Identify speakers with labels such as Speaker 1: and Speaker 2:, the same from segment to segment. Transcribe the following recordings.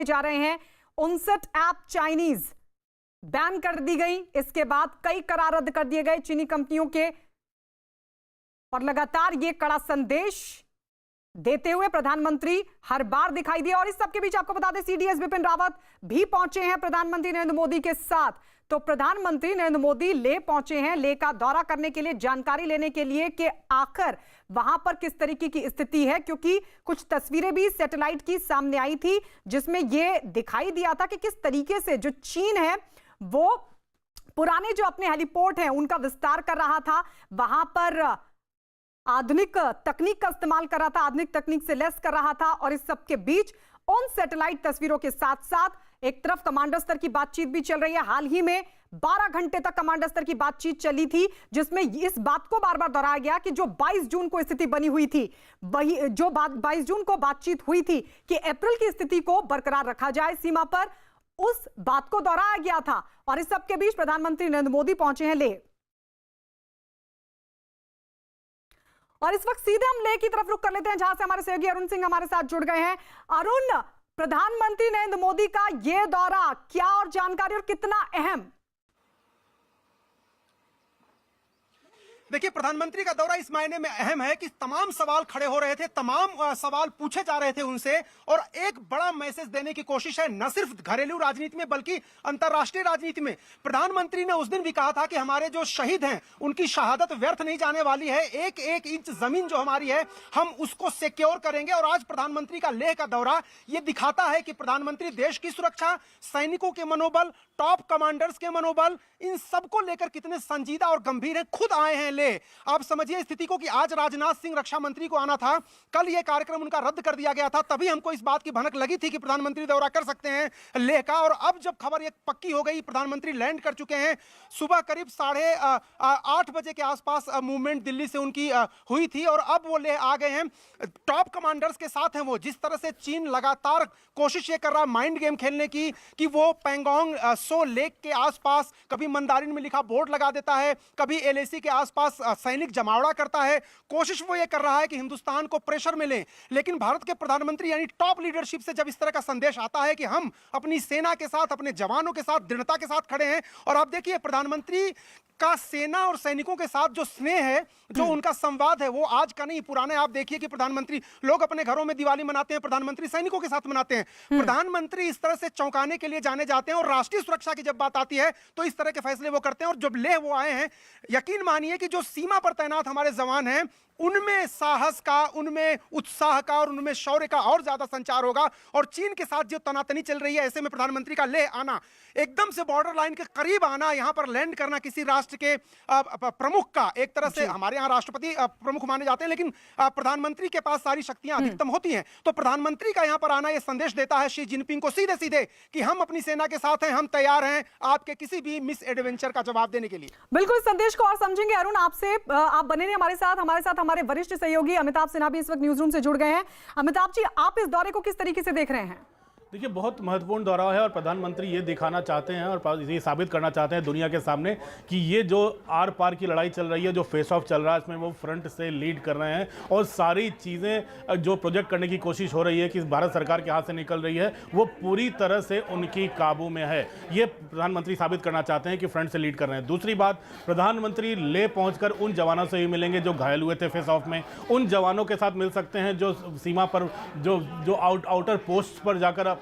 Speaker 1: जा रहे हैं। 59 ऐप चाइनीज बैन कर दी गई। इसके बाद कई करार रद्द कर दिए गए चीनी कंपनियों के, और लगातार ये कड़ा संदेश देते हुए प्रधानमंत्री हर बार दिखाई दिए। और इस सबके बीच आपको बता दें, सीडीएस बिपिन रावत भी पहुंचे हैं प्रधानमंत्री नरेंद्र मोदी के साथ। तो प्रधानमंत्री नरेंद्र मोदी लेह पहुंचे हैं, लेह का दौरा करने के लिए, जानकारी लेने के लिए कि आखिर वहां पर किस तरीके की स्थिति है, क्योंकि कुछ तस्वीरें भी सैटेलाइट की सामने आई थी जिसमें यह दिखाई दिया था कि किस तरीके से जो चीन है वो पुराने जो अपने हेलीपोर्ट हैं उनका विस्तार कर रहा था, वहां पर आधुनिक तकनीक का इस्तेमाल कर रहा था, आधुनिक तकनीक से लैस कर रहा था। और इस सब के बीच उन सैटेलाइट तस्वीरों के साथ साथ एक तरफ कमांडर स्तर की बातचीत भी चल रही है। हाल ही में 12 घंटे तक कमांडर स्तर की बातचीत चली थी, जिसमें इस बात को बार बार दोहराया गया कि जो 22 जून को स्थिति बनी हुई थी, वही जो बात 22 जून को बातचीत हुई थी कि अप्रैल की स्थिति को बरकरार रखा जाए सीमा पर, उस बात को दोहराया गया था। और इस सब के बीच प्रधानमंत्री नरेंद्र मोदी पहुंचे हैं लेह। और इस वक्त सीधे हम लेह की तरफ रुख कर लेते हैं, जहां से हमारे सहयोगी अरुण सिंह हमारे साथ जुड़ गए हैं। अरुण, प्रधानमंत्री नरेंद्र मोदी का यह दौरा क्या और जानकारी और कितना अहम?
Speaker 2: देखिए, प्रधानमंत्री का दौरा इस मायने में अहम है कि तमाम सवाल खड़े हो रहे थे, तमाम सवाल पूछे जा रहे थे उनसे, और एक बड़ा मैसेज देने की कोशिश है, न सिर्फ घरेलू राजनीति में बल्कि अंतर्राष्ट्रीय राजनीति में। प्रधानमंत्री ने उस दिन भी कहा था कि हमारे जो शहीद हैं उनकी शहादत व्यर्थ नहीं जाने वाली है, एक एक इंच जमीन जो हमारी है हम उसको सिक्योर करेंगे। और आज प्रधानमंत्री का लेह का दौरा ये दिखाता है कि प्रधानमंत्री देश की सुरक्षा, सैनिकों के मनोबल, टॉप कमांडर्स के मनोबल, इन सबको लेकर कितने संजीदा और गंभीर हैं। खुद आए हैं ले। आप समझिए स्थिति को कि आज राजनाथ सिंह रक्षा मंत्री को आना था, कल यह कार्यक्रम उनका रद्द कर दिया गया था, तभी हमको इस बात की भनक लगी थी कि प्रधानमंत्री दौरा कर सकते हैं लेह का। और अब जब खबर एक पक्की हो गई, प्रधानमंत्री लैंड कर चुके हैं। सुबह करीब 8:30 बजे के आसपास मूवमेंट दिल्ली से उनकी हुई थी और अब वो लेह आ गए हैं। टॉप कमांडर्स के साथ हैं वो। जिस तरह से चीन लगातार कोशिश ये कर रहा है माइंड गेम खेलने की कि वो पैंगोंग सो लेक के आसपास कभी मंदारिन में लिखा बोर्ड लगा देता है, कभी एलएसी के आसपास सैनिक जमावड़ा करता है। कोशिश वो ये कर रहा है कि हिंदुस्तान को प्रेशर में ले। लेकिन भारत के प्रधानमंत्री यानी टॉप लीडरशिप से जब इस तरह का संदेश आता है कि हम अपनी सेना के साथ, अपने जवानों के साथ दृढ़ता के साथ खड़े हैं, और आप देखिए प्रधानमंत्री का सेना और सैनिकों के साथ जो स्नेह है, जो उनका संवाद है, वो आज का नहीं पुराना है। आप देखिए कि प्रधानमंत्री, लोग अपने घरों में दिवाली मनाते हैं, प्रधानमंत्री सैनिकों के साथ मनाते हैं। प्रधानमंत्री इस तरह से चौंकाने के लिए जाने जाते हैं, और राष्ट्रीय सुरक्षा की जब बात आती है तो इस तरह के फैसले वो करते हैं। और जब लेह वो आए हैं, यकीन मानिए कि जो सीमा पर तैनात हमारे जवान हैं उनमें साहस का, उनमें उत्साह का और उनमें शौर्य का और ज्यादा संचार होगा। और चीन के साथ जो तनातनी चल रही है, ऐसे में प्रधानमंत्री का लेह आना, एकदम से बॉर्डर लाइन के करीब आना, यहां पर लैंड करना किसी राष्ट्र के प्रमुख का, एक तरह से हमारे यहां राष्ट्रपति प्रमुख माने जाते हैं, लेकिन प्रधानमंत्री के पास सारी शक्तियां अधिकतम होती हैं। तो प्रधानमंत्री का यहां पर आना यह संदेश देता है शी जिनपिंग को सीधे सीधे कि हम अपनी सेना के साथ हैं, हम तैयार हैं आपके किसी भी मिस एडवेंचर का जवाब देने के लिए।
Speaker 1: बिल्कुल, इस संदेश को और समझेंगे। अरुण, आपसे आप बने रहिए हमारे साथ हमारे वरिष्ठ सहयोगी अमिताभ सिन्हा भी इस वक्त न्यूज रूम से जुड़ गए हैं। अमिताभ जी, आप इस दौरे को किस तरीके से देख रहे हैं?
Speaker 3: देखिए, बहुत महत्वपूर्ण दौरा है और प्रधानमंत्री ये दिखाना चाहते हैं और ये साबित करना चाहते हैं दुनिया के सामने कि ये जो आर पार की लड़ाई चल रही है, जो फेस ऑफ चल रहा है, इसमें वो फ्रंट से लीड कर रहे हैं और सारी चीज़ें जो प्रोजेक्ट करने की कोशिश हो रही है कि भारत सरकार के हाथ से निकल रही है, वो पूरी तरह से उनकी काबू में है। ये प्रधानमंत्री साबित करना चाहते हैं कि फ्रंट से लीड कर रहे हैं। दूसरी बात, प्रधानमंत्री लेह पहुँचकर उन जवानों से भी मिलेंगे जो घायल हुए थे फेस ऑफ में, उन जवानों के साथ मिल सकते हैं जो सीमा पर जो आउटर पोस्ट पर जाकर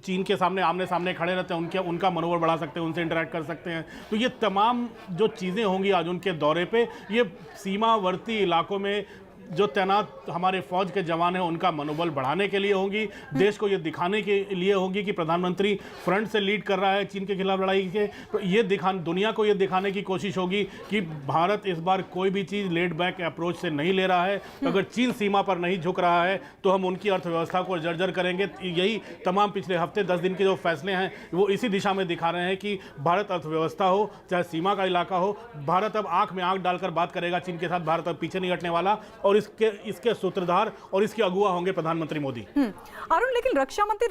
Speaker 3: चीन के सामने आमने सामने खड़े रहते हैं, उनका मनोबल बढ़ा सकते हैं, उनसे इंटरेक्ट कर सकते हैं। तो ये तमाम जो चीज़ें होंगी आज उनके दौरे पे, ये सीमावर्ती इलाकों में जो तैनात हमारे फौज के जवान हैं उनका मनोबल बढ़ाने के लिए होंगी, देश को ये दिखाने के लिए होंगी कि प्रधानमंत्री फ्रंट से लीड कर रहा है चीन के खिलाफ लड़ाई के। तो ये दुनिया को ये दिखाने की कोशिश होगी कि भारत इस बार कोई भी चीज़ लेड बैक अप्रोच से नहीं ले रहा है। अगर चीन सीमा पर नहीं झुक रहा है तो हम उनकी अर्थव्यवस्था को जर्जर करेंगे। यही तमाम पिछले हफ्ते 10 दिन के जो फैसले हैं वो इसी दिशा में दिखा रहे हैं कि भारत अर्थव्यवस्था हो चाहे सीमा का इलाका हो, भारत अब आंख में आंख डालकर बात करेगा चीन के साथ। भारत अब पीछे नहीं हटने वाला और इसके सूत्रधार और इसके अगुवा होंगे प्रधानमंत्री मोदी।
Speaker 1: अरुण, लेकिन रक्षा मंत्री